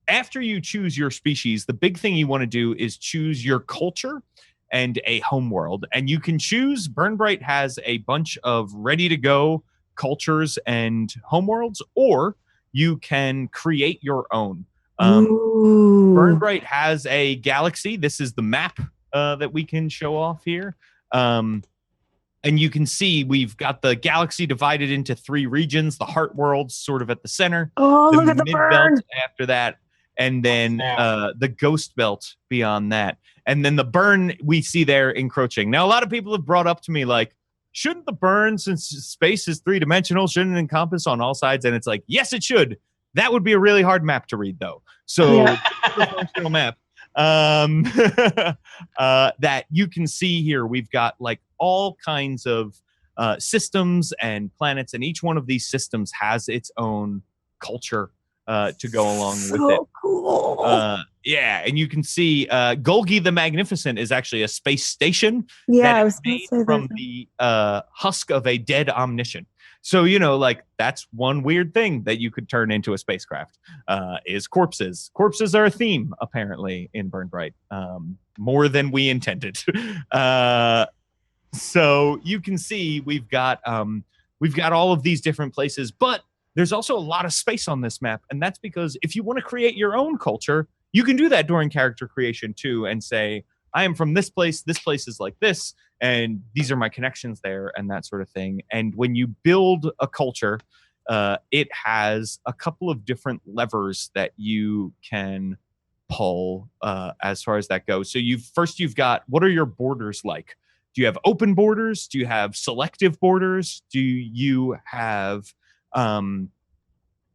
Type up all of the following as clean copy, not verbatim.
after you choose your species, the big thing you want to do is choose your culture and a homeworld. And you can choose, Bryte has a bunch of ready to go cultures and homeworlds, or you can create your own. Ooh. Bryte has a galaxy. This is the map that we can show off here. And you can see we've got the galaxy divided into 3 regions. The heart world's sort of at the center, Oh, the look at the mid belt burn. after that, and then the ghost belt beyond that. And then the burn we see there encroaching. Now, a lot of people have brought up to me, like, shouldn't the burn, since space is 3-dimensional, shouldn't it encompass on all sides? And it's like, yes, it should. That would be a really hard map to read, though. So, the functional map that you can see here, we've got like all kinds of systems and planets, and each one of these systems has its own culture to go along with it. Cool. Yeah, and you can see Golgi the Magnificent is actually a space station I that was is going to made say from that. the husk of a dead omniscient. So, like, that's one weird thing that you could turn into a spacecraft is corpses. Corpses are a theme, apparently, in Bryte, more than we intended. So you can see we've got all of these different places, but there's also a lot of space on this map, and that's because if you want to create your own culture, you can do that during character creation too, and say, I am from this place is like this, and these are my connections there, and that sort of thing. And when you build a culture, it has a couple of different levers that you can pull as far as that goes. So you've got, what are your borders like? Do you have open borders? Do you have selective borders? Do you have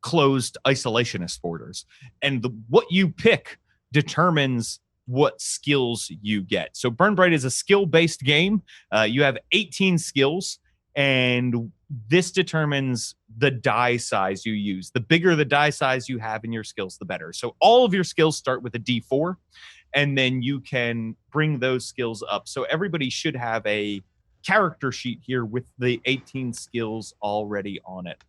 closed isolationist borders? And what you pick determines what skills you get. So Bryte is a skill-based game. You have 18 skills, and this determines the die size you use. The bigger the die size you have in your skills, the better. So all of your skills start with a D4, and then you can bring those skills up. So everybody should have a character sheet here with the 18 skills already on it.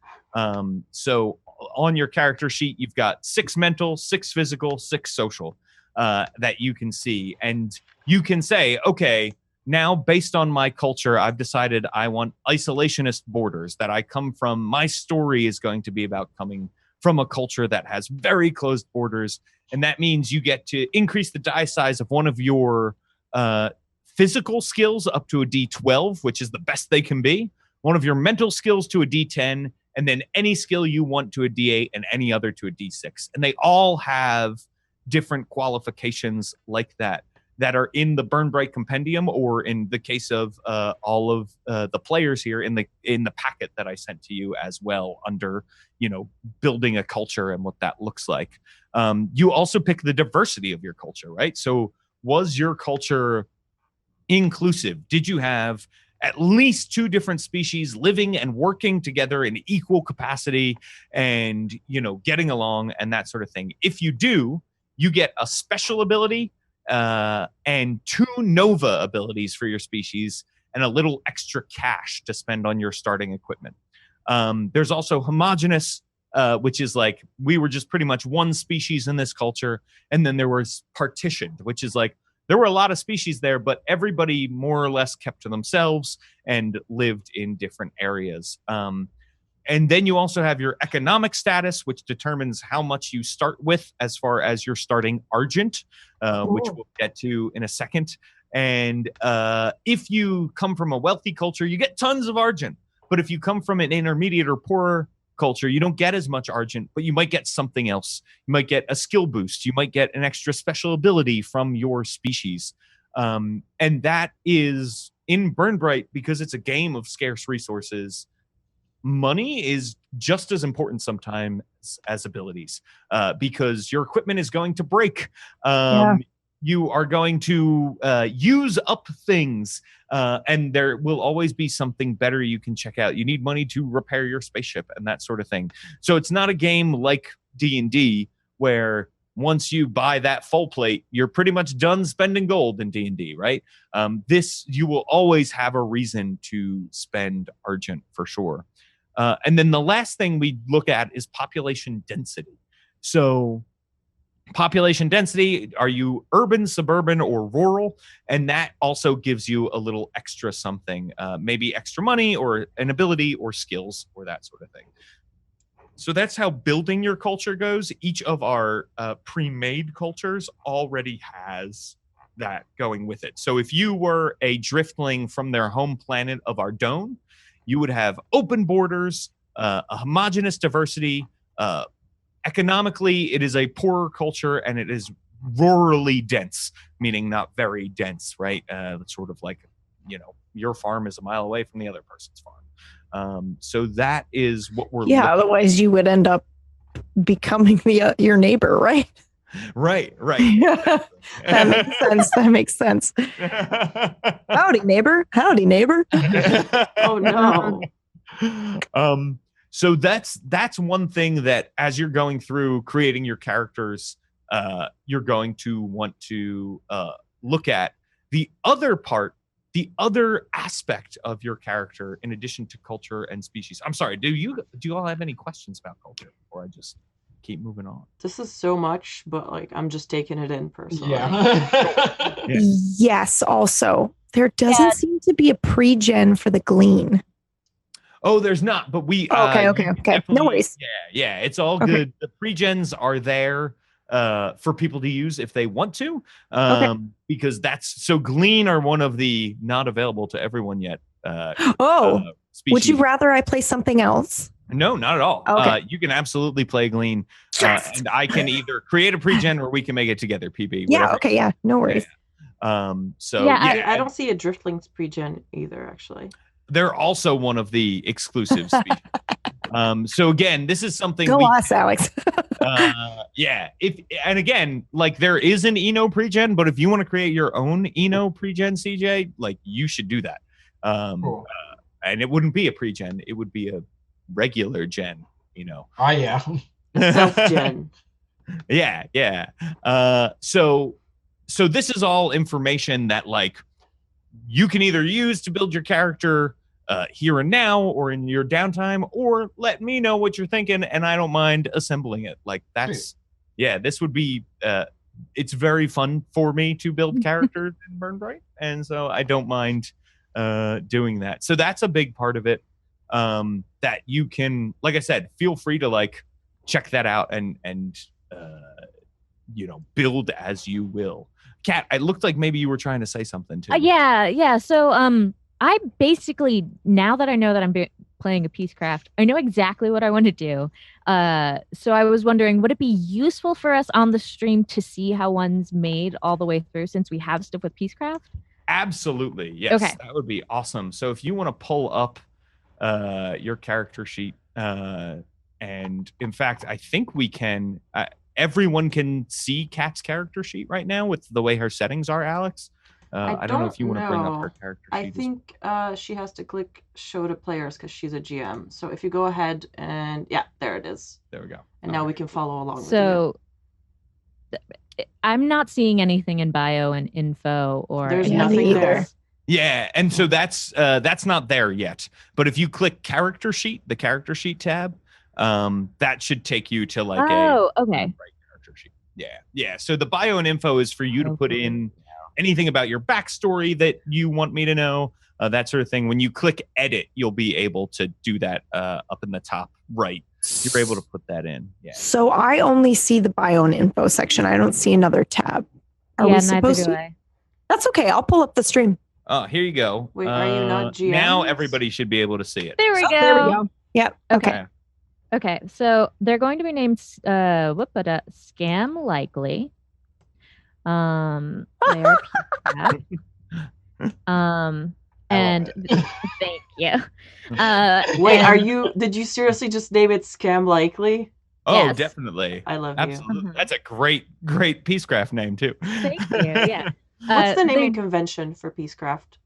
So on your character sheet, you've got 6 mental, 6 physical, 6 social that you can see. And you can say, okay, now based on my culture, I've decided I want isolationist borders, that I come from. My story is going to be about coming from a culture that has very closed borders. And that means you get to increase the die size of one of your physical skills up to a D12, which is the best they can be, one of your mental skills to a D10, and then any skill you want to a D8, and any other to a D6. And they all have different qualifications like that are in the Bryte compendium, or in the case of all of the players here in the packet that I sent to you as well, under building a culture and what that looks like. You also pick the diversity of your culture, right? So was your culture inclusive? Did you have at least 2 different species living and working together in equal capacity and getting along and that sort of thing? If you do, you get a special ability and 2 Nova abilities for your species, and a little extra cash to spend on your starting equipment. There's also homogenous, which is like, we were just pretty much one species in this culture, and then there was partitioned, which is like, there were a lot of species there, but everybody more or less kept to themselves and lived in different areas. And then you also have your economic status, which determines how much you start with as far as your starting argent, which we'll get to in a second. And if you come from a wealthy culture, you get tons of argent. But if you come from an intermediate or poorer culture, you don't get as much argent, but you might get something else. You might get a skill boost. You might get an extra special ability from your species. And that is, in Bryte, because it's a game of scarce resources, money is just as important sometimes as abilities, because your equipment is going to break. You are going to use up things, and there will always be something better you can check out. You need money to repair your spaceship and that sort of thing. So it's not a game like D&D where once you buy that full plate, you're pretty much done spending gold in D&D, right? This, you will always have a reason to spend argent for sure. And then the last thing we look at is population density. So population density. Are you urban, suburban, or rural? And that also gives you a little extra something, maybe extra money or an ability or skills or that sort of thing. So that's how building your culture goes. Each of our pre-made cultures already has that going with it. So if you were a driftling from their home planet of Ardone, you would have open borders, a homogenous diversity. Economically, it is a poorer culture, and it is rurally dense, meaning not very dense, right? It's sort of like, your farm is a mile away from the other person's farm. So that is what we're looking at. Otherwise you would end up becoming your neighbor, right? Right. That makes sense. Howdy, neighbor. Oh no. So that's one thing that as you're going through creating your characters, you're going to want to look at. The other aspect of your character, in addition to culture and species. I'm sorry, do you all have any questions about culture before I just keep moving on? This is so much, but like I'm just taking it in personally. Yeah. Yes, also. There doesn't seem to be a pre-gen for the glean. Oh, there's not, but we Okay. No worries. Yeah, it's all good. The pre-gens are there for people to use if they want to, because Glean are one of the not available to everyone yet. Species. Would you rather I play something else? No, not at all. Okay. You can absolutely play Glean, and I can either create a pre-gen or we can make it together, PB. Yeah, okay, yeah, no worries. I don't see a Driftlings pre-gen either, actually. They're also one of the exclusive species. So again, this is something. Go us, Alex. And again, like there is an Eno pre-gen, but if you want to create your own Eno pre-gen, CJ, like you should do that. Cool. And it wouldn't be a pre-gen; it would be a regular gen. Oh yeah. Self-gen. Yeah. So this is all information that like you can either use to build your character here and now or in your downtime, or let me know what you're thinking and I don't mind assembling it. Like that's this would be it's very fun for me to build characters in Burn Bryte, and so I don't mind doing that. So that's a big part of it, that you can, like I said, feel free to like check that out and build as you will. Kat, it looked like maybe you were trying to say something too. Yeah. So I basically, now that I know that I'm playing a Peacecraft, I know exactly what I want to do. So I was wondering, would it be useful for us on the stream to see how one's made all the way through, since we have stuff with Peacecraft? Absolutely. Yes. Okay. That would be awesome. So if you want to pull up your character sheet, and in fact, I think we can... everyone can see Kat's character sheet right now with the way her settings are, Alex. I don't know if you want to bring up her character sheet. I think she has to click show to players because she's a GM. So if you go ahead and there it is. There we go. And now we can follow along. So I'm not seeing anything in bio and info or there's nothing there. Yeah, and so that's not there yet. But if you click character sheet, the character sheet tab, that should take you to like okay. Character sheet. Yeah. So the bio and info is for you to put in anything about your backstory that you want me to know, that sort of thing. When you click edit, you'll be able to do that up in the top right. You're able to put that in. Yeah. So I only see the bio and info section. I don't see another tab. Are we supposed to? That's okay. I'll pull up the stream. Oh, here you go. Wait, are you not GM? Now everybody should be able to see it. There we go. There we go. Yep. Okay. So they're going to be named Scam Likely. They are and thank you. Wait, did you seriously just name it Scam Likely? Oh, yes. Definitely. I love Absolutely. you. That's a great Peacecraft name too. Thank you. Yeah. What's the naming convention for Peacecraft?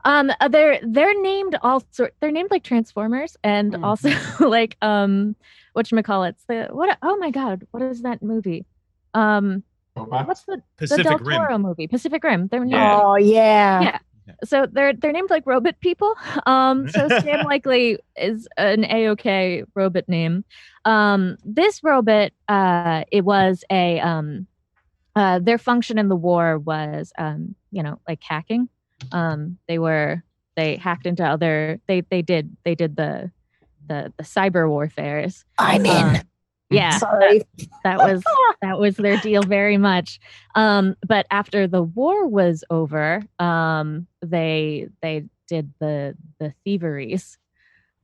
They're named all sort. They're named like Transformers, and also like whatchamacallits. Oh my God, what is that movie? What's the Del Toro movie? Pacific Rim. They're named, Oh yeah. So they're named like robot people. So Scam Likely is an A-OK robot name. This robot, it was a their function in the war was, like hacking. They hacked into other. They did the cyber warfares. I'm in. Yeah, sorry. That was their deal very much. But after the war was over, they did the thieveries.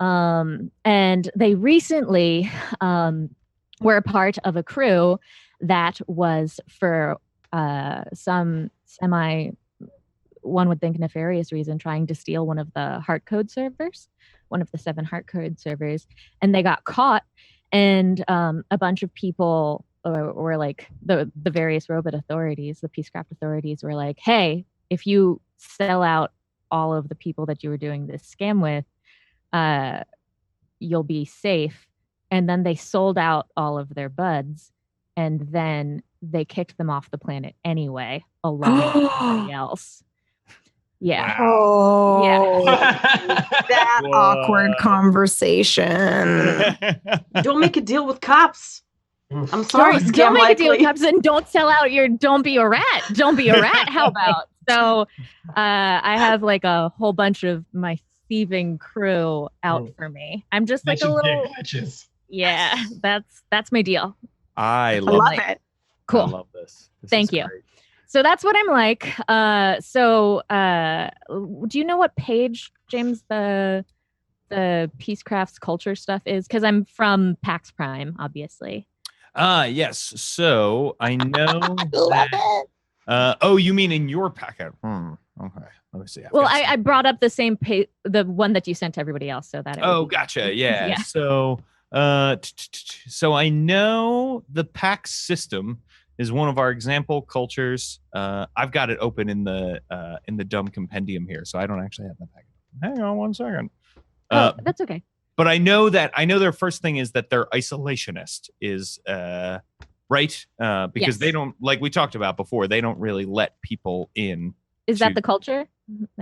And they recently were a part of a crew that was for some one would think nefarious reason, trying to steal one of the heart code servers, one of the 7 heart code servers, and they got caught. And a bunch of people were like, the various robot authorities, the Peacecraft authorities were like, hey, if you sell out all of the people that you were doing this scam with, you'll be safe. And then they sold out all of their buds, and then they kicked them off the planet anyway, along with everybody else. Yeah. Oh, yeah. That awkward conversation. Don't make a deal with cops. I'm sorry. Don't make a deal with cops, and don't sell out your. Don't be a rat. Don't be a rat. How about? So, I have like a whole bunch of my thieving crew out for me. I'm just like a little. Yeah, that's my deal. I love it. Cool. I love this. Thank you. Great. So that's what I'm like. Do you know what page, James, the Peacecraft's culture stuff is? Because I'm from PAX Prime, obviously. Yes. So I know. Love it. Oh, you mean in your packet? Okay. Let me see. Well, I brought up the same page, the one that you sent to everybody else, so that. Gotcha. Yeah. So, so I know the PAX system is one of our example cultures. I've got it open in the dumb compendium here, so I don't actually have the packet. Hang on one second. That's okay. But I know their first thing is that they're isolationist, is right? Because they don't, like we talked about before, they don't really let people in. Is that the culture?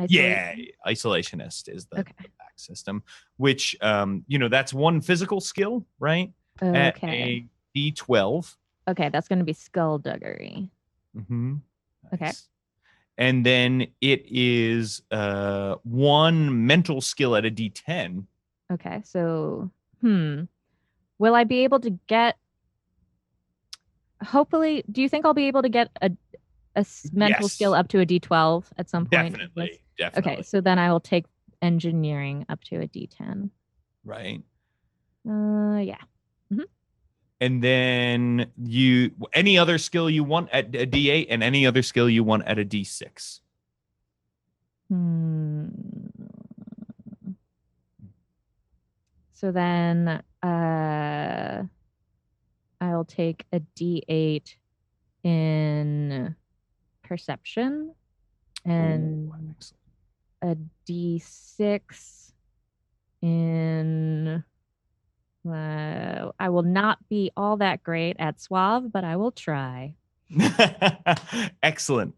Yeah, isolationist is the PAX system, which that's one physical skill, right? Okay. At a D12. Okay, that's going to be skullduggery. Mm-hmm. Nice. Okay. And then it is one mental skill at a D10. Okay, so will I be able to get? Hopefully, do you think I'll be able to get a mental skill up to a D12 at some point? Definitely. Okay, so then I will take engineering up to a D10. Right. Yeah. Mm-hmm. And then any other skill you want at a D8 and any other skill you want at a D6. So then I'll take a D8 in perception and a D6 in... I will not be all that great at Suave, but I will try. Excellent.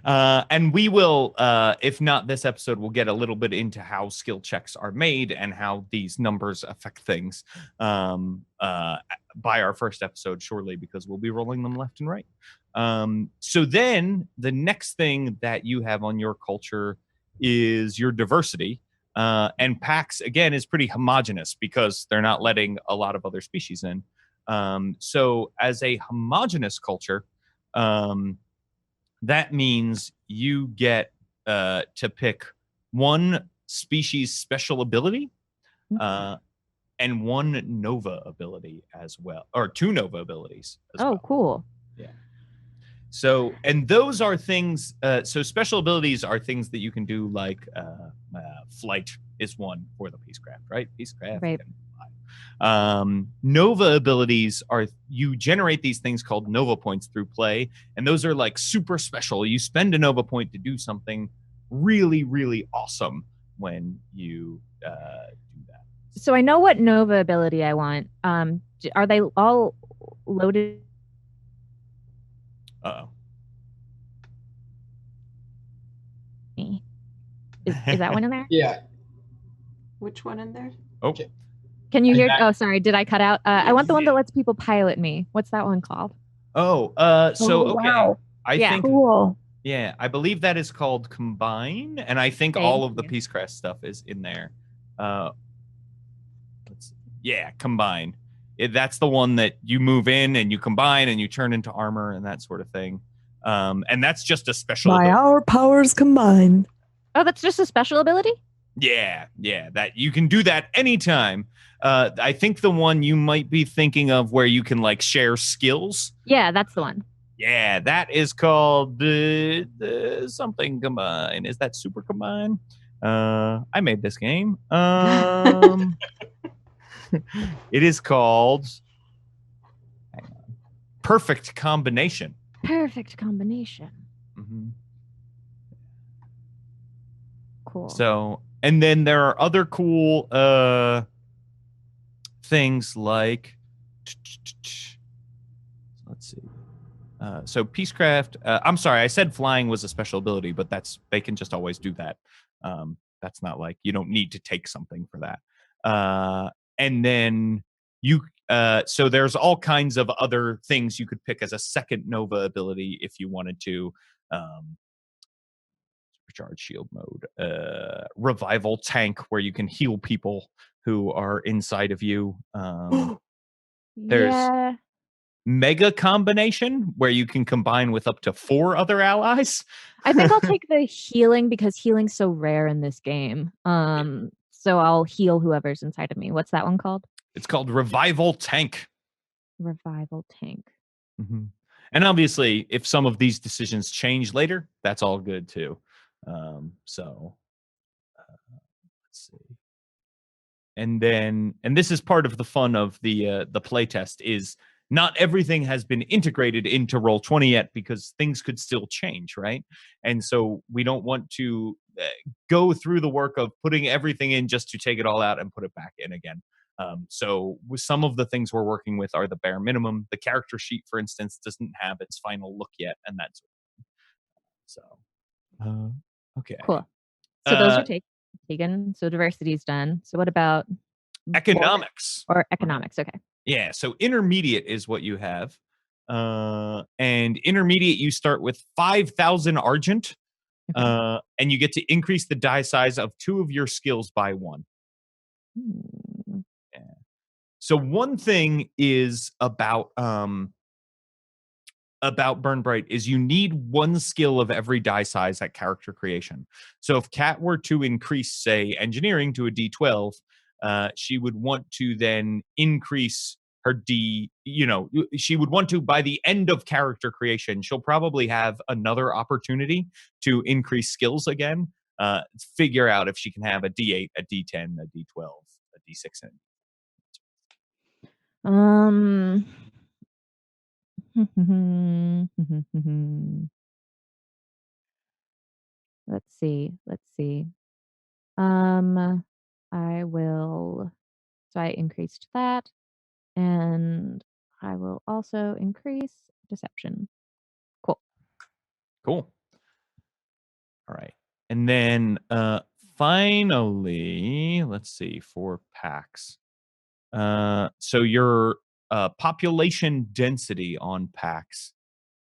And we will, if not this episode, we'll get a little bit into how skill checks are made and how these numbers affect things by our first episode shortly, because we'll be rolling them left and right. So then the next thing that you have on your culture is your diversity. And PAX, again, is pretty homogenous because they're not letting a lot of other species in. So as a homogenous culture, that means you get to pick one species special ability and one Nova ability as well, or 2 Nova abilities as well. Cool. Yeah. So, and those are things, so special abilities are things that you can do, like flight is one for the Peacecraft, right? Peacecraft. Right. Nova abilities are, you generate these things called Nova points through play, and those are like super special. You spend a Nova point to do something really, really awesome when you do that. So I know what Nova ability I want. Are they all loaded? Uh-oh. Is that one in there? Yeah. Which one in there? Oh. Can you hear? Oh, sorry. Did I cut out? I want the one that lets people pilot me. What's that one called? So okay. Wow. I think Cool. yeah, I believe that is called Combine, and I think all of the Peacecraft stuff is in there. Combine. That's the one that you move in and you combine and you turn into armor and that sort of thing. And that's just a special ability. Our powers combined. Oh, that's just a special ability? Yeah, that you can do that anytime. I think the one you might be thinking of where you can like share skills. Yeah, that's the one. Yeah, that is called the something combine. Is that super combine? I made this game. It is called Perfect Combination. Perfect Combination. Mm-hmm. Cool. So, and then there are other cool things like, let's see. So Peacecraft, I'm sorry, I said flying was a special ability, but they can just always do that. That's not like you don't need to take something for that. And then so there's all kinds of other things you could pick as a second Nova ability if you wanted to. Supercharged shield mode, revival tank where you can heal people who are inside of you. There's mega combination where you can combine with up to 4 other allies. I think I'll take the healing because healing's so rare in this game. So I'll heal whoever's inside of me. What's that one called? It's called Revival Tank. Revival Tank. Mm-hmm. And obviously, if some of these decisions change later, that's all good too. Let's see. And this is part of the fun of the playtest is not everything has been integrated into Roll20 yet because things could still change, right? And so we don't want to go through the work of putting everything in just to take it all out and put it back in again. So with some of the things we're working with are the bare minimum. The character sheet, for instance, doesn't have its final look yet, and that's so. Okay. Cool. So those are taken. So diversity is done. So what about economics? Or economics? Okay. Yeah. So intermediate is what you have, and intermediate you start with 5,000 argent, and you get to increase the die size of 2 of your skills by 1. Yeah. So one thing is about Burn Bryte is you need 1 skill of every die size at character creation. So if Kat were to increase, say, engineering to a D12, she would want to then increase her D, she would want to, by the end of character creation, she'll probably have another opportunity to increase skills again, figure out if she can have a D8, a D10, a D12, a D6. Let's see. I will. So I increased that, and I will also increase deception. Cool. All right, and then finally, let's see, for packs. So your population density on packs,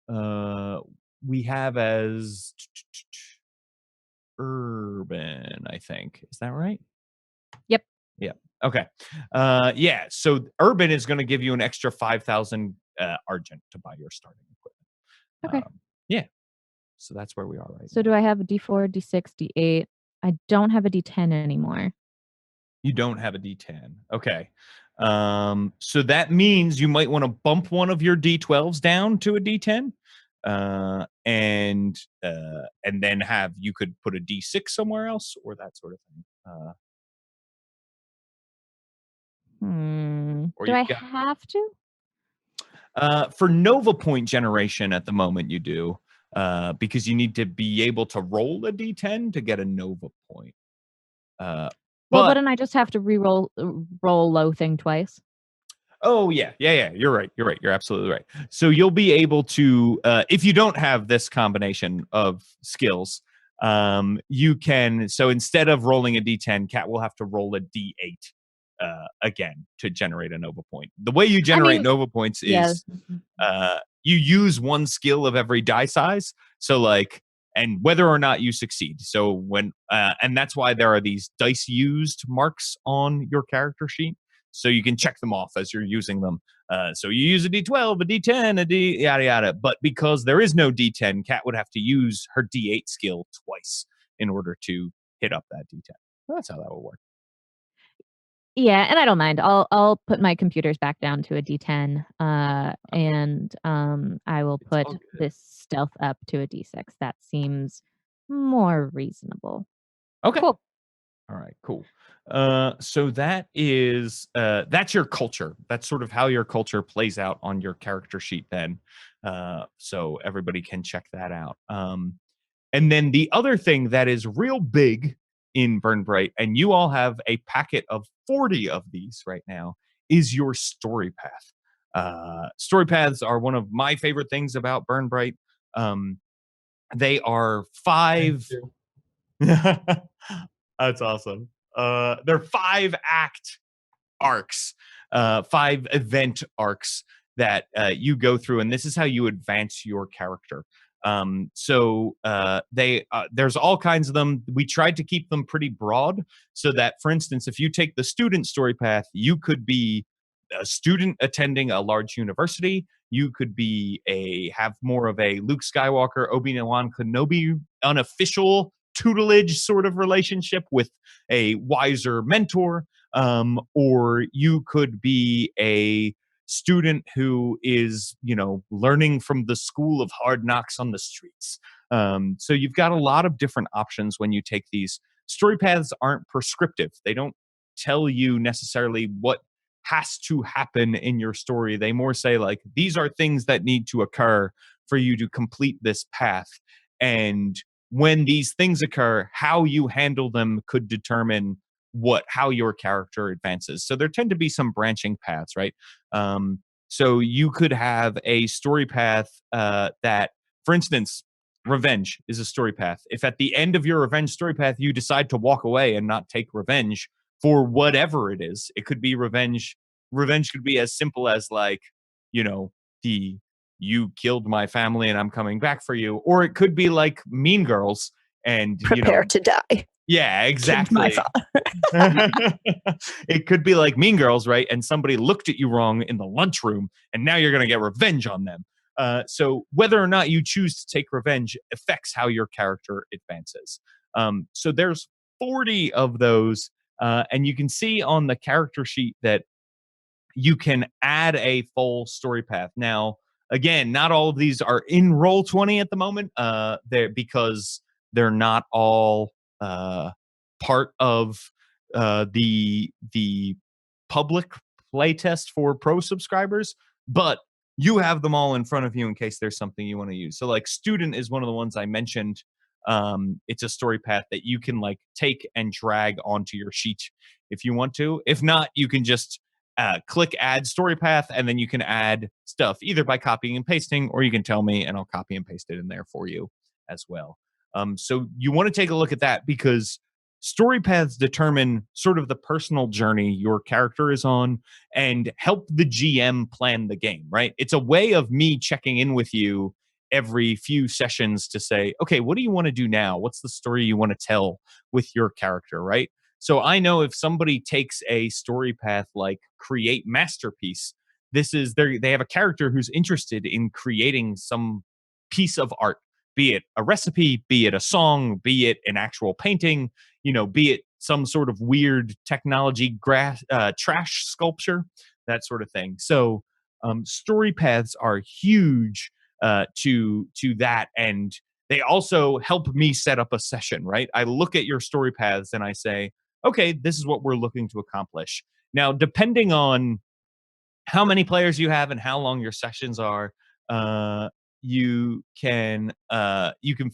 we have as urban, I think. Is that right? Yep. Yeah. Okay. Yeah. So urban is going to give you an extra 5,000 argent to buy your starting equipment. Okay. Yeah. So that's where we are right now. So do I have a D4, D6, D8? I don't have a D10 anymore. You don't have a D10. Okay. So that means you might want to bump one of your D12s down to a D10. And then you could put a D6 somewhere else or that sort of thing. Do I have to? For Nova point generation at the moment you do, because you need to be able to roll a D10 to get a Nova point. Well, wouldn't I just have to roll low thing twice? Oh, yeah. You're right. You're absolutely right. So you'll be able to, if you don't have this combination of skills, you can, so instead of rolling a D10, Kat will have to roll a D8 again to generate a Nova point. The way you generate Nova points is you use one skill of every die size. So like, and whether or not you succeed. So when, and that's why there are these dice used marks on your character sheet. So you can check them off as you're using them. So you use a D12, a D10, a D, yada, yada. But because there is no D10, Kat would have to use her D8 skill twice in order to hit up that D10. So that's how that will work. Yeah, and I don't mind. I'll put my computers back down to a D10, and I will put this stealth up to a D6. That seems more reasonable. Okay. Cool. All right, cool. So that is that's your culture. That's sort of how your culture plays out on your character sheet then. So everybody can check that out. And then the other thing that is real big in Burn Bright, and you all have a packet of 40 of these right now, is your story path. Story paths are one of my favorite things about Burn Bright. They are 5. That's awesome. They're 5-act arcs, 5 event arcs that you go through, and this is how you advance your character. So there's all kinds of them. We tried to keep them pretty broad so that, for instance, if you take the student story path, you could be a student attending a large university. You could be have more of a Luke Skywalker, Obi-Wan Kenobi unofficial tutelage sort of relationship with a wiser mentor, or you could be a student who is, learning from the school of hard knocks on the streets. So you've got a lot of different options when you take these. Story paths aren't prescriptive. They don't tell you necessarily what has to happen in your story. They more say like, these are things that need to occur for you to complete this path. And when these things occur, how you handle them could determine how your character advances. So there tend to be some branching paths, right? So you could have a story path that, for instance, revenge is a story path. If at the end of your revenge story path, you decide to walk away and not take revenge for whatever it is, it could be revenge. Revenge could be as simple as like, you killed my family and I'm coming back for you. Or it could be like Mean Girls and prepare to die. Yeah, exactly. It could be like Mean Girls, right? And somebody looked at you wrong in the lunchroom and now you're going to get revenge on them. So whether or not you choose to take revenge affects how your character advances. So there's 40 of those. And you can see on the character sheet that you can add a full story path. Now, again, not all of these are in Roll20 at the moment, because they're not all part of the public playtest for pro subscribers, but you have them all in front of you in case there's something you want to use. So like student is one of the ones I mentioned. It's a story path that you can like take and drag onto your sheet if you want to. If not, you can just click add story path, and then you can add stuff either by copying and pasting, or you can tell me and I'll copy and paste it in there for you as well. So you want to take a look at that because story paths determine sort of the personal journey your character is on and help the GM plan the game, right? It's a way of me checking in with you every few sessions to say, okay, what do you want to do now? What's the story you want to tell with your character, right? So I know if somebody takes a story path like create masterpiece, they have a character who's interested in creating some piece of art, be it a recipe, be it a song, be it an actual painting, be it some sort of weird technology trash sculpture, that sort of thing. So story paths are huge to that, and they also help me set up a session, right? I look at your story paths and I say, okay, this is what we're looking to accomplish. Now, depending on how many players you have and how long your sessions are, you can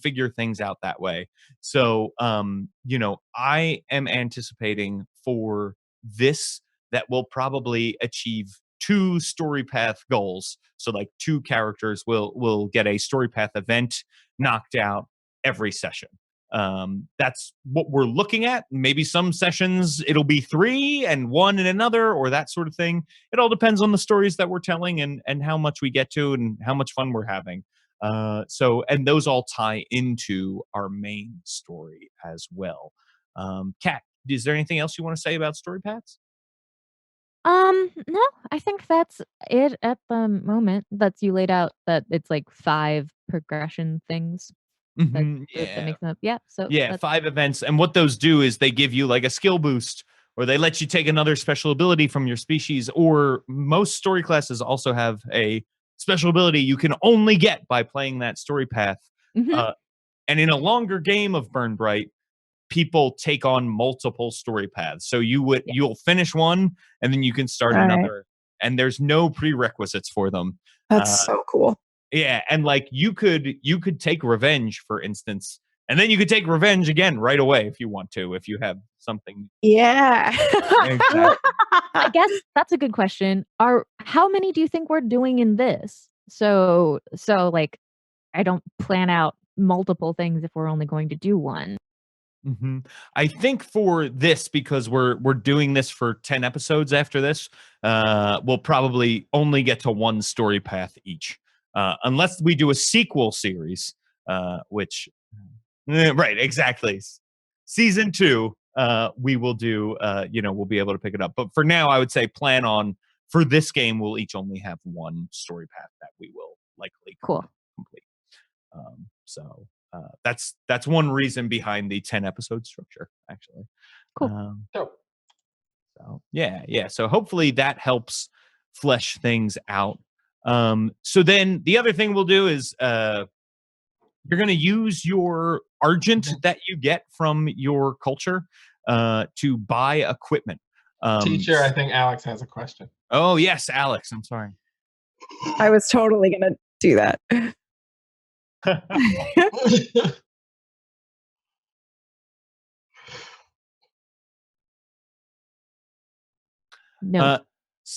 figure things out that way. So, I am anticipating for this that we'll probably achieve 2 story path goals. So, like 2 characters will get a story path event knocked out every session. That's what we're looking at. Maybe some sessions it'll be 3 and 1 in another, or that sort of thing. It all depends on the stories that we're telling and how much we get to and how much fun we're having. And those all tie into our main story as well. Kat, is there anything else you want to say about story paths? No, I think that's it at the moment. That you laid out that it's like 5 progression things that makes them up. Yeah. So yeah, 5 events. And what those do is they give you like a skill boost, or they let you take another special ability from your species, or most story classes also have a special ability you can only get by playing that story path. And in a longer game of Burn Bryte, people take on multiple story paths. So you'll finish one and then you can start another. And there's no prerequisites for them. That's so cool. Yeah, and like you could take revenge, for instance, and then you could take revenge again right away if you want to, if you have something. Yeah. Exactly. I guess that's a good question. How many do you think we're doing in this? So like, I don't plan out multiple things if we're only going to do one. I think for this, because we're doing this for 10 episodes after this, we'll probably only get to 1 story path each, unless we do a sequel series, which right, exactly. Season 2, we will do. We'll be able to pick it up. But for now, I would say plan on for this game, we'll each only have 1 story path that we will likely complete. That's one reason behind the 10 episode structure, actually. Cool. So yeah. So hopefully that helps flesh things out. So then the other thing we'll do is you're going to use your argent that you get from your culture to buy equipment. Teacher, I think Alex has a question. Oh, yes, Alex. I'm sorry. I was totally going to do that.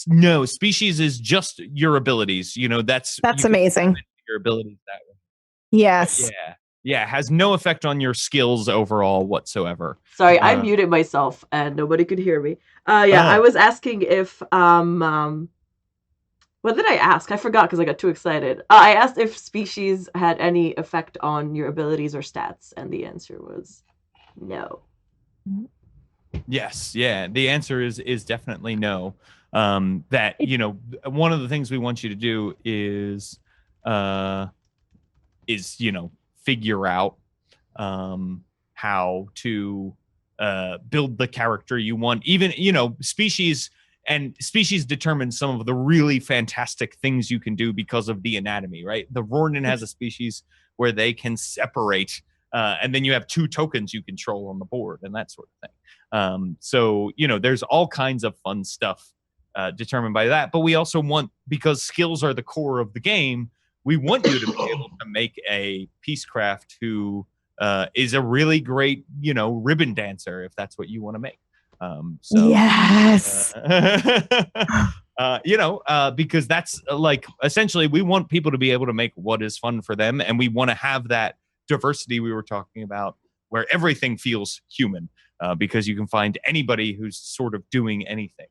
No, species is just your abilities. That's amazing. Your abilities that way. Yes. Yeah, it has no effect on your skills overall whatsoever. Sorry, I muted myself and nobody could hear me. I was asking if what did I ask? I forgot because I got too excited. I asked if species had any effect on your abilities or stats, and the answer was no. Yes, yeah. The answer is definitely no. One of the things we want you to do is figure out how to build the character you want. Even species determine some of the really fantastic things you can do because of the anatomy, right? The Rornin has a species where they can separate, and then you have 2 tokens you control on the board and that sort of thing. So there's all kinds of fun stuff determined by that. But we also want, because skills are the core of the game, we want you to be able to make a peacecraft who is a really great, ribbon dancer, if that's what you want to make. Yes. Because that's essentially we want people to be able to make what is fun for them, and we want to have that diversity we were talking about, where everything feels human, because you can find anybody who's sort of doing anything.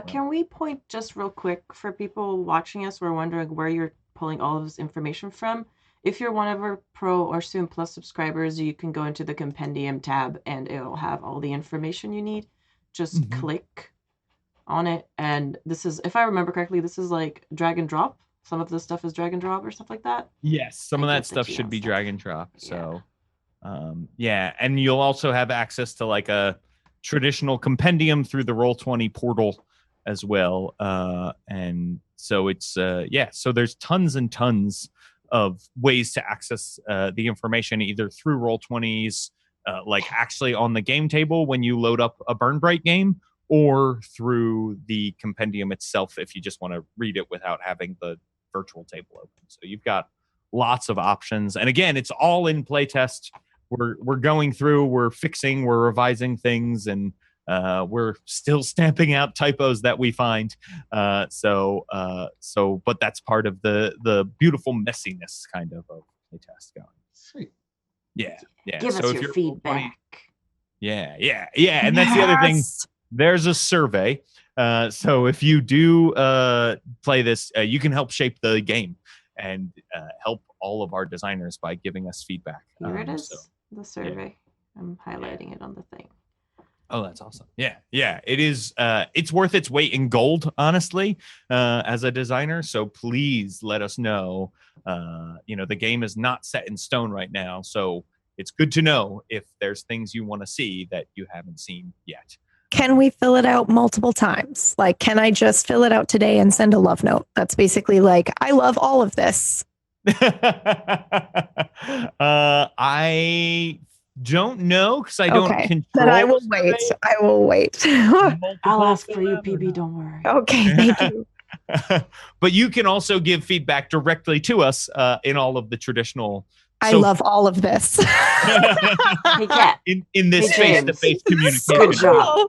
Can we point just real quick for people watching us who are wondering where you're pulling all of this information from? If you're one of our Pro or Student Plus subscribers, you can go into the Compendium tab and it'll have all the information you need. Just click on it. And this is, if I remember correctly, this is like drag and drop. Some of this stuff is drag and drop or stuff like that. Yes, some of that stuff should be drag and drop. So, and you'll also have access to like a traditional compendium through the Roll20 portal as well. And so it's, so there's tons and tons of ways to access the information, either through Roll20s, like actually on the game table when you load up a Burn Bryte game, or through the compendium itself if you just want to read it without having the virtual table open. So you've got lots of options. And again, it's all in playtest. We're going through, we're fixing, we're revising things, and we're still stamping out typos that we find. But that's part of the beautiful messiness kind of playtest going. Sweet. Yeah. Give so us if your you're feedback. Yeah. And that's the other thing. There's a survey. So if you do play this, you can help shape the game and help all of our designers by giving us feedback. Here it is, the survey. Yeah. I'm highlighting it on the thing. Oh, that's awesome. Yeah. It is. It's worth its weight in gold, honestly, as a designer. So please let us know. The game is not set in stone right now. So it's good to know if there's things you want to see that you haven't seen yet. Can we fill it out multiple times? Like, can I just fill it out today and send a love note? That's basically like, I love all of this. I don't know because I don't control. Then I will wait. I will wait. I'll ask for you, PB. Don't worry. Okay, thank you. But you can also give feedback directly to us in all of the traditional. I love all of this. Hey, Kat. In this face-to-face communication. Good job.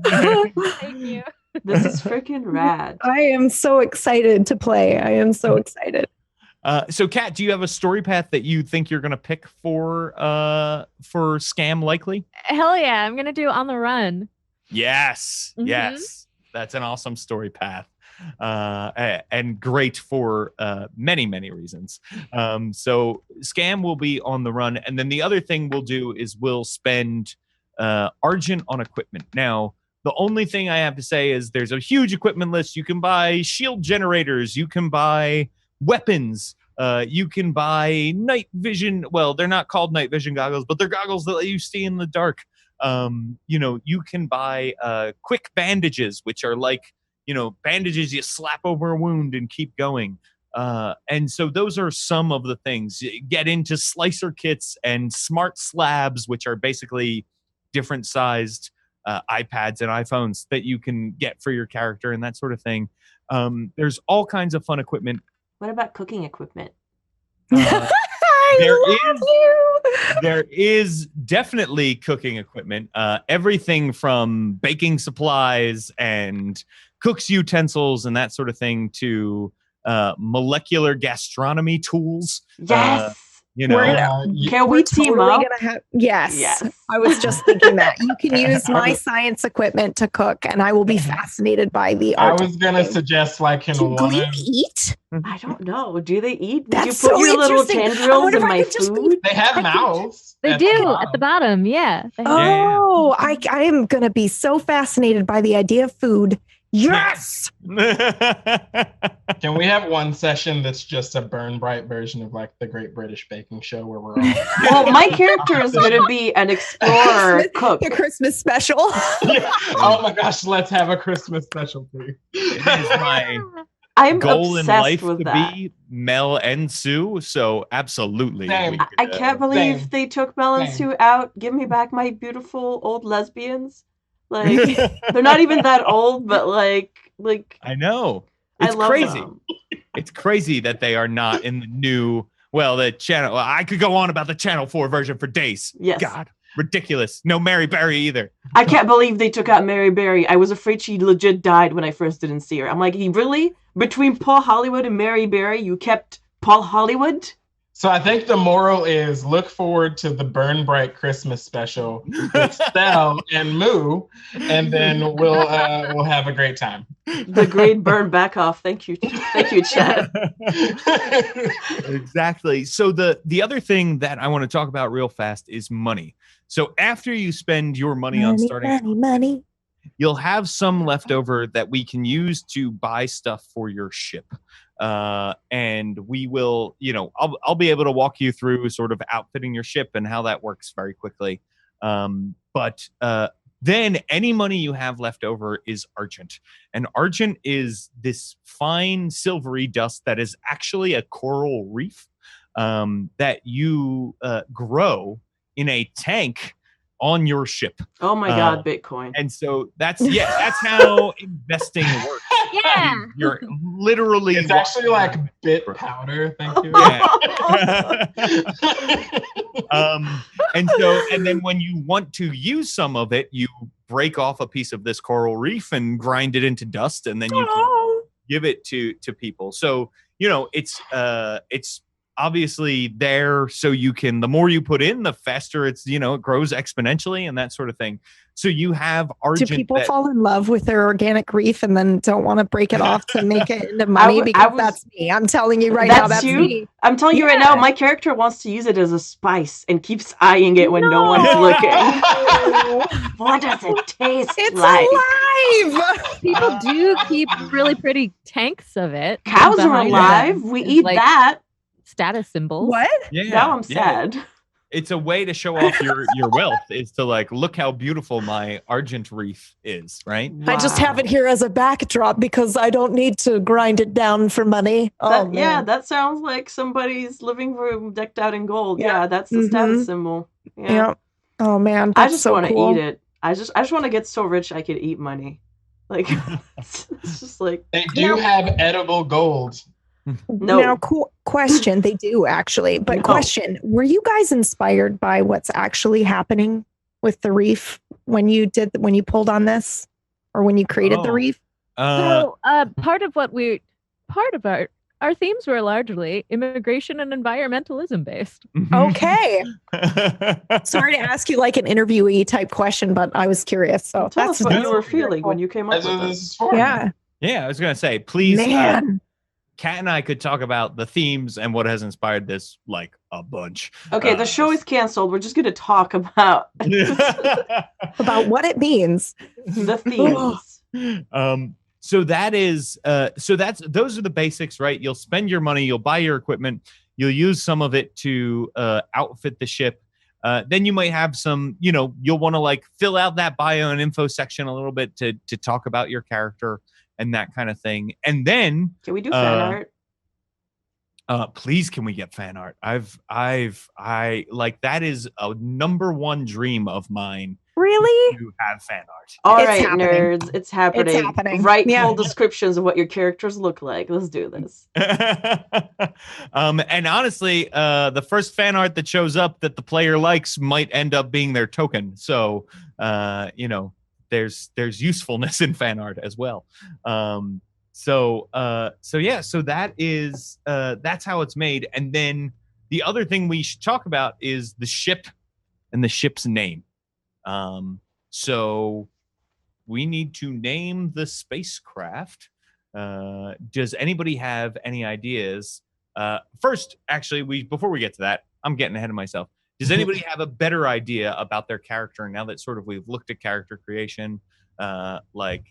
Thank you. This is freaking rad. I am so excited to play. I am so excited. So, Kat, do you have a story path that you think you're going to pick for Scam likely? Hell yeah, I'm going to do On the Run. Yes. That's an awesome story path. And great for many, many reasons. So Scam will be On the Run. And then the other thing we'll do is we'll spend Argent on equipment. Now, the only thing I have to say is there's a huge equipment list. You can buy shield generators. You can buy weapons. You can buy night vision. Well, they're not called night vision goggles, but they're goggles that let you see in the dark. You can buy quick bandages, which are like, bandages you slap over a wound and keep going. And so those are some of the things. Get into slicer kits and smart slabs, which are basically different sized iPads and iPhones that you can get for your character and that sort of thing. There's all kinds of fun equipment. What about cooking equipment? There is definitely cooking equipment. Everything from baking supplies and cook's utensils and that sort of thing to molecular gastronomy tools. Yes. Can we team up? Yes. I was just thinking that. You can use my science equipment to cook, and I will be fascinated by the art. I was going to suggest, like, in one. Do eat? I don't know. Do they eat? That's Would you put so your little tendrils in my food? They have mouths. They do at the bottom. Yeah. Oh, I am going to be so fascinated by the idea of food. Yes. Can we have one session that's just a Burn Bryte version of like the Great British Baking Show where we're all? Well, my character is going to be an explorer cook. A Christmas special. Oh my gosh, let's have a Christmas special, please. It is my I'm goal in life with to that. be Mel and Sue. So absolutely. I can't believe they took Mel and Sue out. Give me back my beautiful old lesbians. Like they're not even that old, but like I know. It's crazy. Them. It's crazy that they are not in the new the channel. I could go on about the Channel 4 version for days. Yes. God, ridiculous. No Mary Berry either. I can't believe they took out Mary Berry. I was afraid she legit died when I first didn't see her. I'm like, really? Between Paul Hollywood and Mary Berry, you kept Paul Hollywood? So I think the moral is look forward to the Burn Bryte Christmas special with Stell and Moo, and then we'll have a great time. The great burn back off. Thank you, Chad. Exactly. So the other thing that I want to talk about real fast is money. So after you spend your money on starting money, you'll have some left over that we can use to buy stuff for your ship. And we will, I'll be able to walk you through sort of outfitting your ship and how that works very quickly. But then any money you have left over is argent. And argent is this fine silvery dust that is actually a coral reef that you grow in a tank on your ship. Oh my God, Bitcoin. And so that's how investing works. Yeah. You're literally it's actually like bit powder. Thank you. Yeah. And then when you want to use some of it, you break off a piece of this coral reef and grind it into dust, and then you can give it to people. So, it's obviously there so you can, the more you put in, the faster it's, you know, it grows exponentially and that sort of thing. So you have Argent. Do people fall in love with their organic reef and then don't want to break it off to make it into money? Because that's me. I'm telling you right now, that's me. I'm telling you right now, my character wants to use it as a spice and keeps eyeing it when no one's looking. What does it taste like? It's alive! People do keep really pretty tanks of it. Cows are alive. We eat that. Status symbol. What? Yeah. Now I'm sad. It's a way to show off your wealth, is to like, look how beautiful my Argent reef is, right? Wow. I just have it here as a backdrop because I don't need to grind it down for money. That sounds like somebody's living room decked out in gold. Yeah, that's the status symbol. Yeah. Oh man, I just want to eat it. I just want to get so rich I could eat money. Like it's just like they do have edible gold. No. Now, question. They do actually, but question: were you guys inspired by what's actually happening with the reef when you pulled on this, or when you created the reef? So, part of our themes were largely immigration and environmentalism based. Okay. Sorry to ask you like an interviewee type question, but I was curious. So tell us what you were feeling when you came up with this. Yeah. Yeah, I was gonna say, please. Man. Kat and I could talk about the themes and what has inspired this like a bunch. Okay, the show is canceled. We're just going to talk about about what it means. The themes. So those are the basics, right? You'll spend your money, you'll buy your equipment, you'll use some of it to outfit the ship. Then you might have some, you know, you'll want to like fill out that bio and info section a little bit to talk about your character and that kind of thing. And then can we do fan art? Please, can we get fan art? I like, that is a number one dream of mine. Really? To have fan art. All right, nerds, it's happening. It's happening. Write full descriptions of what your characters look like. Let's do this. And honestly, the first fan art that shows up that the player likes might end up being their token. So, you know, there's usefulness in fan art as well. So that is that's how it's made. And then the other thing we should talk about is the ship and the ship's name. So we need to name the spacecraft. Does anybody have any ideas? First, actually, before we get to that, I'm getting ahead of myself. Does anybody have a better idea about their character now that sort of we've looked at character creation? Like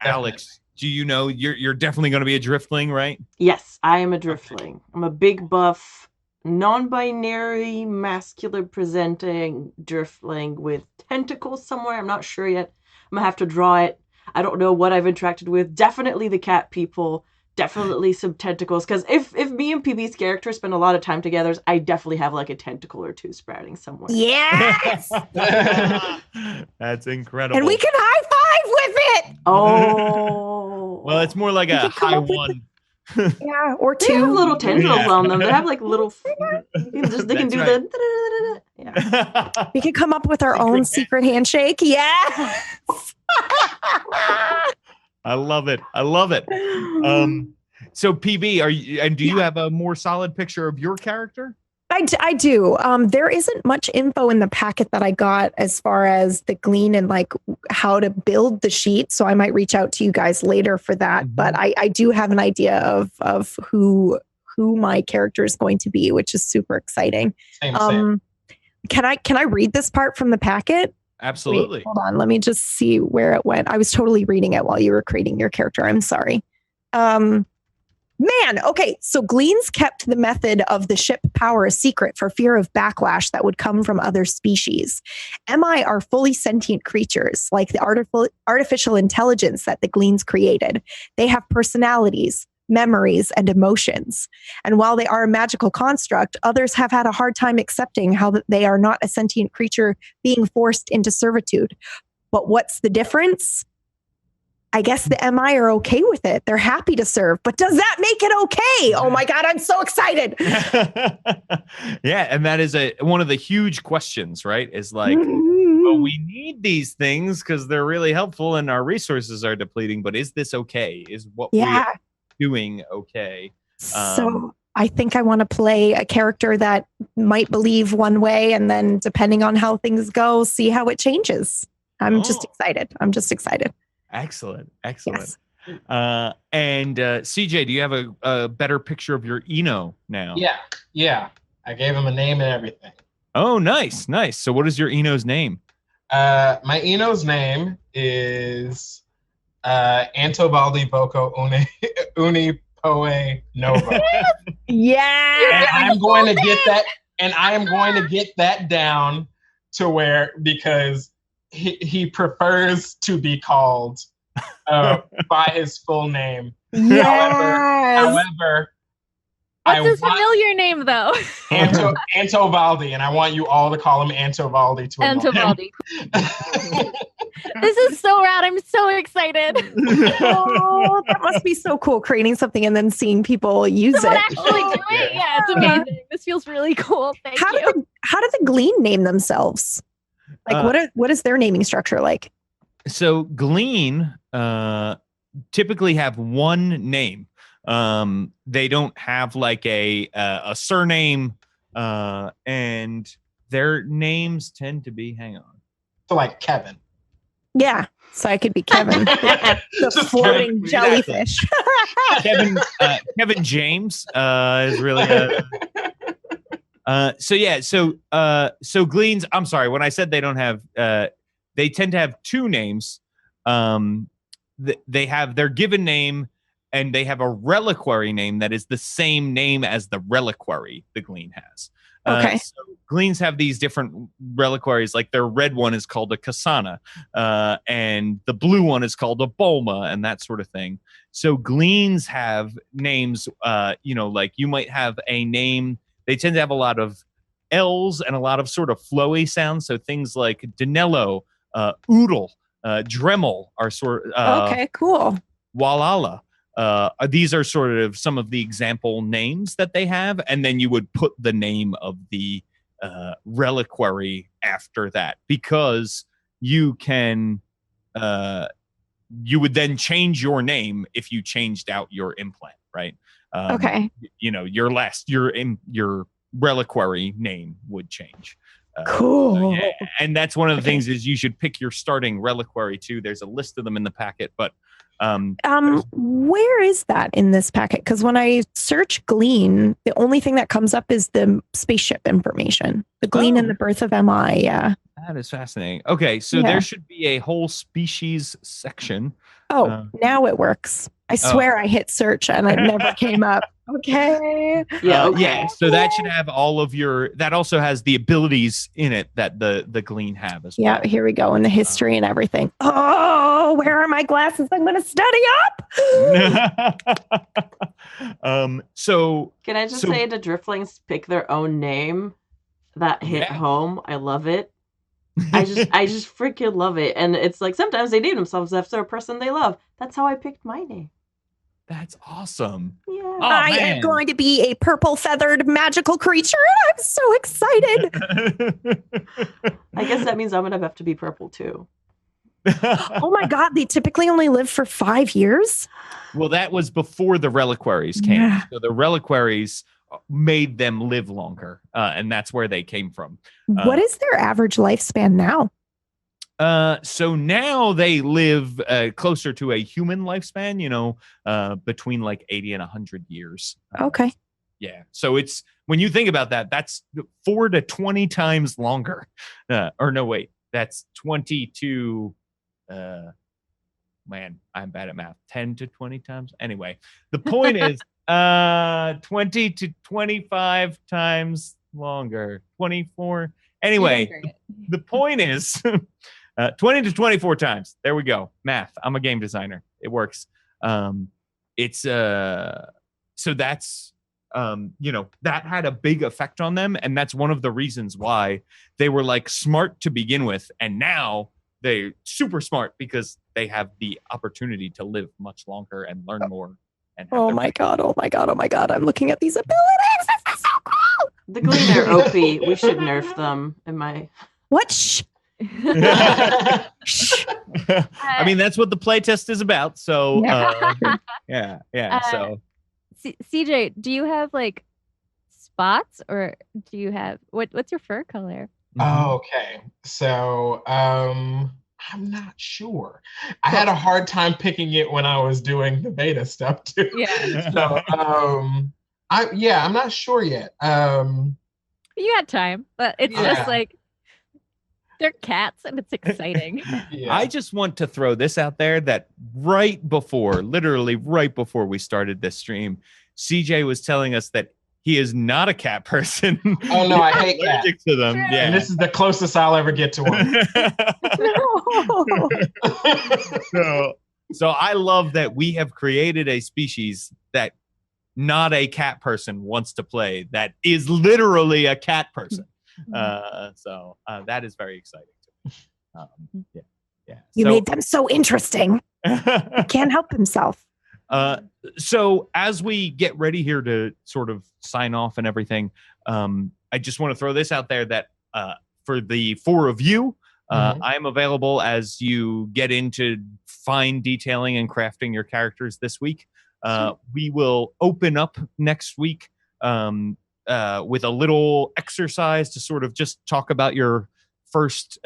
Alex, do you know you're definitely going to be a driftling, right? Yes, I am a driftling. I'm a big buff, non-binary, masculine presenting driftling with tentacles somewhere. I'm not sure yet. I'm gonna have to draw it. I don't know what I've interacted with. Definitely the cat people. Definitely some tentacles. Because if me and PB's characters spend a lot of time together, I definitely have like a tentacle or two sprouting somewhere. Yes! That's incredible. And we can high five with it! Oh. Well, it's more like a high one. Yeah, or two. They have little tendrils on them. They have like little. They can do right. The. Yeah. We can come up with our own secret handshake. Yes. I love it. So PB, do you have a more solid picture of your character? I do. There isn't much info in the packet that I got as far as the glean and like how to build the sheet. So I might reach out to you guys later for that. Mm-hmm. But I do have an idea of who my character is going to be, which is super exciting. Same. Can I read this part from the packet? Absolutely. Wait, hold on. Let me just see where it went. I was totally reading it while you were creating your character. I'm sorry. Man, okay, so Gleans kept the method of the ship power a secret for fear of backlash that would come from other species. MI are fully sentient creatures, like the artificial intelligence that the Gleans created. They have personalities, memories, and emotions. And while they are a magical construct, others have had a hard time accepting how they are not a sentient creature being forced into servitude. But what's the difference? I guess the MI are okay with it. They're happy to serve, but does that make it okay? Oh my God, I'm so excited. Yeah, and that is one of the huge questions, right? Is like, well, we need these things because they're really helpful and our resources are depleting, but is this okay? Is what we are doing okay? So I think I want to play a character that might believe one way, and then depending on how things go, see how it changes. I'm just excited. Excellent. Yes. And CJ, do you have a better picture of your Eno now? Yeah. I gave him a name and everything. Oh, nice. So what is your Eno's name? My Eno's name is Antovaldi Boko Uni Poe Nova. Yeah. And I'm going to get that, and I am going to get that down to where, because he prefers to be called by his full name. Yes. However, What's his familiar name, though? Antovaldi, and I want you all to call him Antovaldi. Antovaldi. This is so rad. I'm so excited. Oh, that must be so cool, creating something and then seeing people use Someone it. actually do it? Yeah, it's amazing. This feels really cool. Thank you. How do the Glean name themselves? Like, what is their naming structure like? So Glean typically have one name. They don't have like a surname, and their names tend to be, hang on. So like Kevin. Yeah. So I could be Kevin, the floating jellyfish. Kevin James is really so Gleans, I'm sorry, when I said they don't have they tend to have two names. They have their given name, and they have a reliquary name that is the same name as the reliquary the Glean has. Okay. So Gleans have these different reliquaries, like their red one is called a Kasana, and the blue one is called a Bulma, and that sort of thing. So Gleans have names, like you might have a name. They tend to have a lot of L's and a lot of sort of flowy sounds. So things like Danello, Oodle, Dremel are sort of okay, cool. Walala. These are sort of some of the example names that they have, and then you would put the name of the reliquary after that, because you can you would then change your name if you changed out your implant, right? Okay. Your reliquary name would change. Cool. So, yeah. And that's one of the things is you should pick your starting reliquary too. There's a list of them in the packet, but where is that in this packet? Because when I search Glean, the only thing that comes up is the spaceship information. The Glean and the birth of MI. Yeah. That is fascinating. Okay, so there should be a whole species section. Oh, now it works. I swear I hit search and it never came up. Okay. Yeah. So that should have all of your. That also has the abilities in it that the Glean have as well. Yeah. Here we go, in the history and everything. Oh, where are my glasses? I'm going to study up. So can I just say the Driftlings pick their own name? That hit home. I love it. I just freaking love it. And it's like sometimes they name themselves after a person they love. That's how I picked my name. That's awesome. Yeah. Oh, I am going to be a purple feathered magical creature. I'm so excited. I guess that means I'm going to have to be purple too. Oh my God. They typically only live for 5 years. Well, that was before the reliquaries came. Yeah. So the reliquaries made them live longer, and that's where they came from. What is their average lifespan now? So now they live closer to a human lifespan, between like 80 and 100 years. Okay. Yeah. So it's, when you think about that, that's 4 to 20 times longer. Or no, wait, that's 22. Man, I'm bad at math. 10 to 20 times. Anyway, the point is 20 to 25 times longer. 24. Anyway, the point is 20 to 24 times. There we go. Math. I'm a game designer. It works. It's so that's that had a big effect on them, and that's one of the reasons why they were like smart to begin with, and now they're super smart because they have the opportunity to live much longer and learn more. And oh my God. I'm looking at these abilities. This is so cool. The Glean are OP. We should nerf them. What? Shh. I mean, that's what the playtest is about. So, yeah. So, CJ, do you have like spots, or do you have what's your fur color? Oh, okay. So, I'm not sure. I had a hard time picking it when I was doing the beta stuff too. Yeah. So, I'm not sure yet. You had time, but it's Yeah. just like they're cats and it's exciting. Yeah. I just want to throw this out there that literally right before we started this stream, CJ was telling us that he is not a cat person. Oh no, I hate cats. Allergic to them. Yeah. And this is the closest I'll ever get to one. So I love that we have created a species that not a cat person wants to play, that is literally a cat person. So that is very exciting to me. Yeah. You made them so interesting. He can't help himself. So as we get ready here to sort of sign off and everything, I just want to throw this out there that for the four of you, I am available as you get into fine detailing and crafting your characters this week. We will open up next week with a little exercise to sort of just talk about your first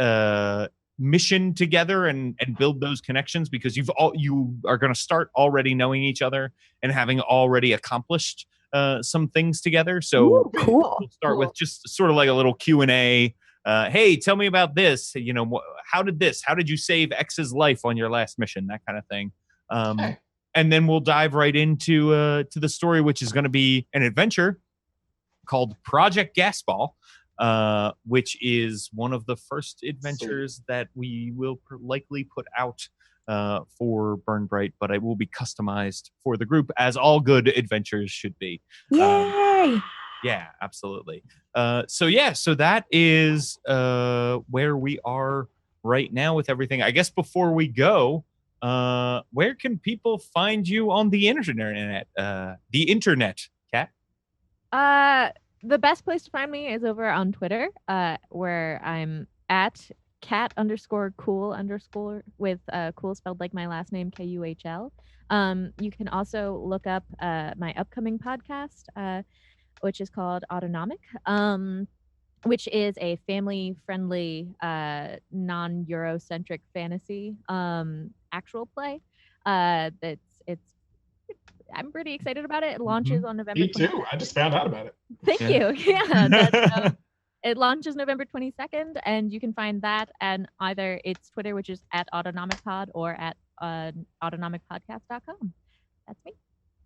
mission together and build those connections, because you are going to start already knowing each other and having already accomplished some things together. So Ooh, cool. We'll start with just sort of like a little Q&A. Hey, tell me about this. How did you save X's life on your last mission? That kind of thing. Okay. And then we'll dive right into to the story, which is going to be an adventure called Project Gasball, which is one of the first adventures that we will likely put out for Bryte, but it will be customized for the group, as all good adventures should be. Yay! Yeah, absolutely. So that is where we are right now with everything. I guess before we go, where can people find you on the internet? The internet, Kat? The best place to find me is over on Twitter, where I'm at cat_cool_ with cool spelled like my last name, KUHL. You can also look up my upcoming podcast, which is called Autonomic, which is a family-friendly, non-Eurocentric fantasy actual play. I'm pretty excited about it. It launches on November. Me too. I just found out about it. Thank you. Yeah, it launches November 22nd, and you can find that at either its Twitter, which is at AutonomicPod, or at autonomicpodcast.com. That's me.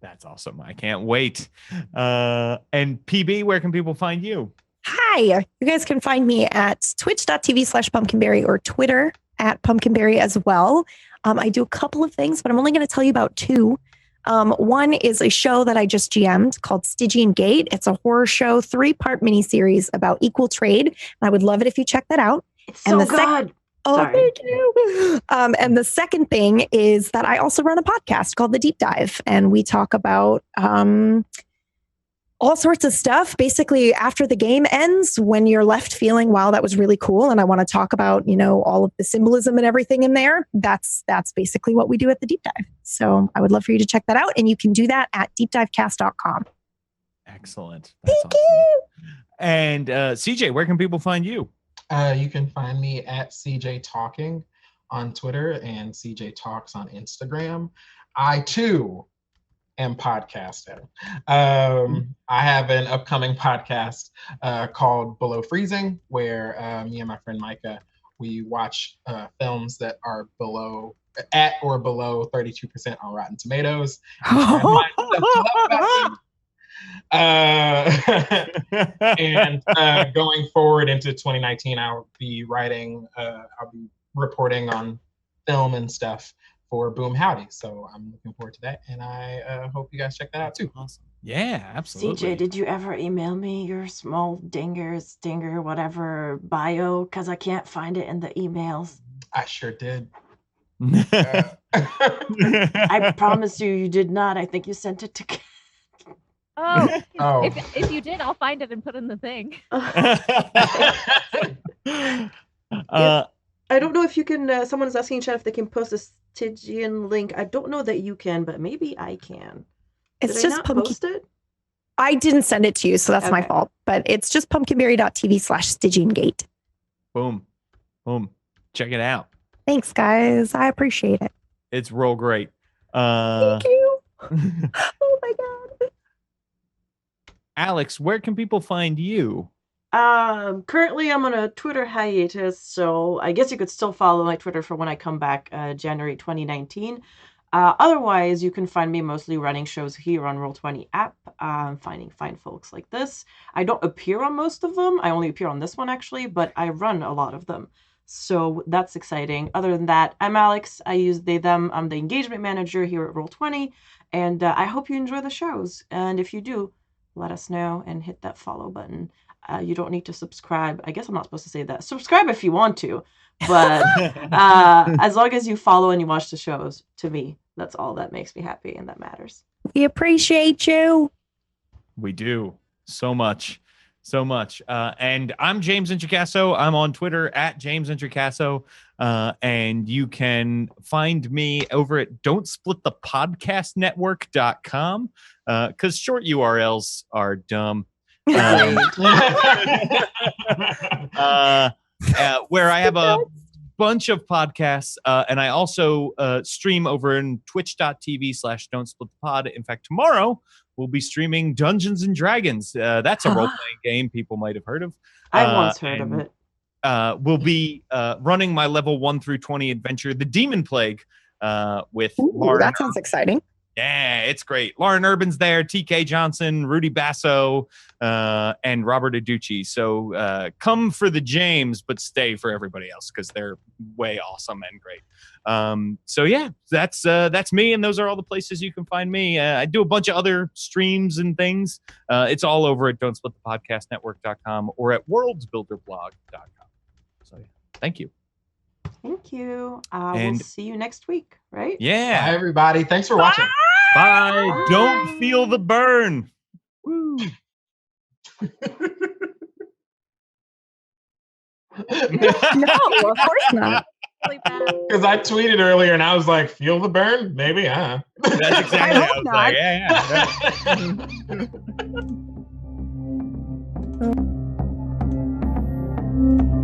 That's awesome. I can't wait. And PB, where can people find you? Hi, you guys can find me at twitch.tv/pumpkinberry or Twitter at pumpkinberry as well. I do a couple of things, but I'm only going to tell you about two. One is a show that I just GM'd called Stygian Gate. It's a horror show, 3-part miniseries about equal trade. And I would love it if you check that out. It's so good. Sorry. Thank you. And the second thing is that I also run a podcast called The Deep Dive, and we talk about all sorts of stuff. Basically, after the game ends, when you're left feeling, wow, that was really cool, and I want to talk about, all of the symbolism and everything in there. That's basically what we do at The Deep Dive. So I would love for you to check that out, and you can do that at deepdivecast.com. Excellent. That's Thank you. And CJ, where can people find you? You can find me at CJ Talking on Twitter and CJ Talks on Instagram. I too am podcasting. I have an upcoming podcast called Below Freezing, where me and my friend Micah, we watch films that are at or below 32% on Rotten Tomatoes. And going forward into 2019, I'll be reporting on film and stuff for Boom Howdy. So I'm looking forward to that, and I hope you guys check that out too. Awesome. Yeah, absolutely. CJ, did you ever email me your small stinger, whatever bio? Because I can't find it in the emails. I sure did. I promise you did not. I think you sent it to... Oh. If you did, I'll find it and put in the thing. I don't know if you can, someone is asking in chat if they can post a Stygian link. I don't know that you can, but maybe I can. It's Did just I not post it? I didn't send it to you, so that's my Okay. fault. But it's just pumpkinberry.tv/staging Boom. Boom. Check it out. Thanks, guys. I appreciate it. It's real great. Thank you. Oh my God. Alex, where can people find you? Currently I'm on a Twitter hiatus, so I guess you could still follow my Twitter for when I come back, January 2019. Otherwise, you can find me mostly running shows here on Roll20 app, finding fine folks like this. I don't appear on most of them. I only appear on this one, actually, but I run a lot of them. So that's exciting. Other than that, I'm Alex. I use they, them. I'm the engagement manager here at Roll20, and I hope you enjoy the shows. And if you do, let us know and hit that follow button. You don't need to subscribe. I guess I'm not supposed to say that. Subscribe if you want to, but as long as you follow and you watch the shows, to me, that's all that makes me happy and that matters. We appreciate you. We do so much. So much. And I'm James Intricasso. I'm on Twitter at James Intricasso. And you can find me over at don'tsplitthepodcastnetwork.com because short URLs are dumb. Where I have a bunch of podcasts, and I also stream over in twitch.tv/don'tsplitthepod. In fact, tomorrow we'll be streaming Dungeons and Dragons. That's a role-playing game people might have heard of. I once heard of it. We'll be running my level 1 through 20 adventure, The Demon Plague, with Lauren. That sounds exciting. Yeah, it's great. Lauren Urban's there, TK Johnson, Rudy Basso, and Robert Aducci. So come for the James, but stay for everybody else because they're way awesome and great. So yeah, that's me, and those are all the places you can find me. I do a bunch of other streams and things. It's all over at don'tsplitthepodcastnetwork.com or at worldsbuilderblog.com. So yeah, thank you. Thank you. And- We'll see you next week, right? Yeah. Hi, everybody. Thanks for watching. Bye. Don't feel the burn. Woo. No, of course not. Really bad. Because I tweeted earlier and I was like, feel the burn? Maybe, huh? That's exactly I what I hope was not. like. Yeah.